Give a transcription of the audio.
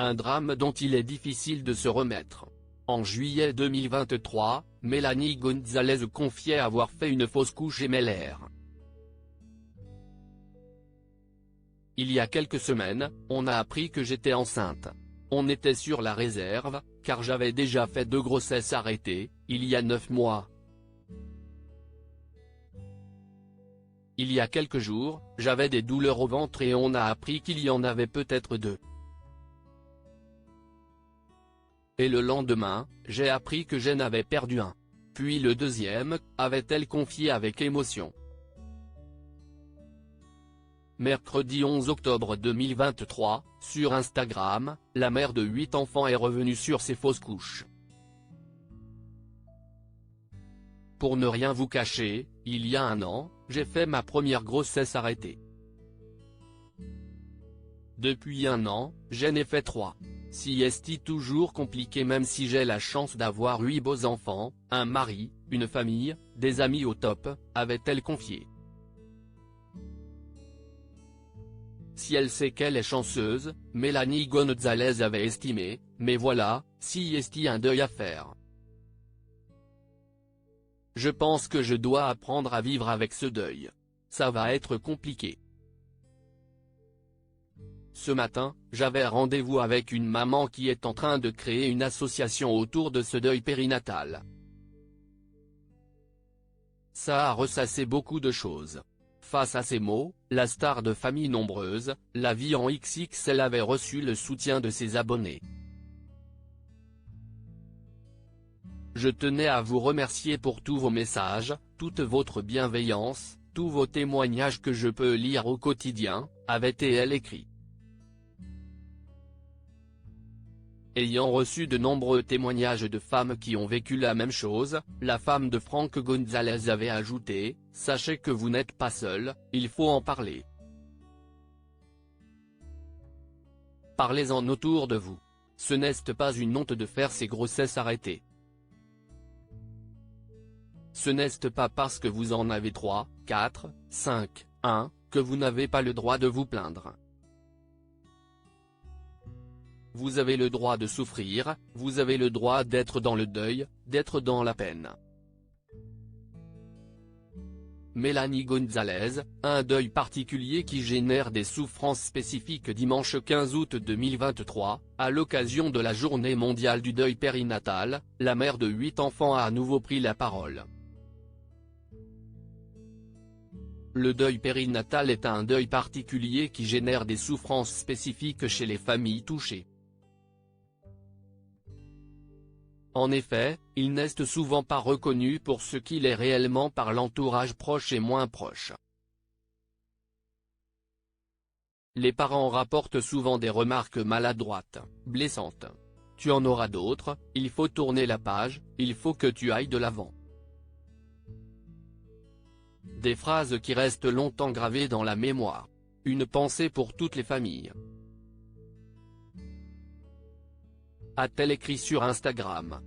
Un drame dont il est difficile de se remettre. En juillet 2023, Mélanie Gonzalez confiait avoir fait une fausse couche gémellaire. Il y a quelques semaines, on a appris que j'étais enceinte. On était sur la réserve, car j'avais déjà fait 2 grossesses arrêtées, il y a 9 mois. Il y a quelques jours, j'avais des douleurs au ventre et on a appris qu'il y en avait peut-être 2. Et le lendemain, j'ai appris que j'en avais perdu un. Puis le deuxième, avait-elle confié avec émotion. Mercredi 11 octobre 2023, sur Instagram, la mère de 8 enfants est revenue sur ses fausses couches. Pour ne rien vous cacher, il y a un an, j'ai fait ma première grossesse arrêtée. Depuis un an, j'en ai fait 3. Si est toujours compliqué même si j'ai la chance d'avoir 8 beaux enfants, un mari, une famille, des amis au top, avait-elle confié. Si elle sait qu'elle est chanceuse, Mélanie Gonzalez avait estimé, mais voilà, si est un deuil à faire. Je pense que je dois apprendre à vivre avec ce deuil. Ça va être compliqué. Ce matin, j'avais rendez-vous avec une maman qui est en train de créer une association autour de ce deuil périnatal. Ça a ressassé beaucoup de choses. Face à ces mots, la star de familles nombreuses, La Vie en XXL avait reçu le soutien de ses abonnés. Je tenais à vous remercier pour tous vos messages, toute votre bienveillance, tous vos témoignages que je peux lire au quotidien, avait-elle écrit. Ayant reçu de nombreux témoignages de femmes qui ont vécu la même chose, la femme de Franck Gonzalez avait ajouté « Sachez que vous n'êtes pas seul, il faut en parler. Parlez-en autour de vous. Ce n'est pas une honte de faire ces grossesses arrêtées. Ce n'est pas parce que vous en avez 3, 4, 5, 1, que vous n'avez pas le droit de vous plaindre. Vous avez le droit de souffrir, vous avez le droit d'être dans le deuil, d'être dans la peine. » Mélanie Gonzalez, un deuil particulier qui génère des souffrances spécifiques. Dimanche 15 août 2023, à l'occasion de la journée mondiale du deuil périnatal, la mère de 8 enfants a à nouveau pris la parole. Le deuil périnatal est un deuil particulier qui génère des souffrances spécifiques chez les familles touchées. En effet, il n'est souvent pas reconnu pour ce qu'il est réellement par l'entourage proche et moins proche. Les parents rapportent souvent des remarques maladroites, blessantes. Tu en auras d'autres, il faut tourner la page, il faut que tu ailles de l'avant. Des phrases qui restent longtemps gravées dans la mémoire. Une pensée pour toutes les familles. A-t-elle écrit sur Instagram.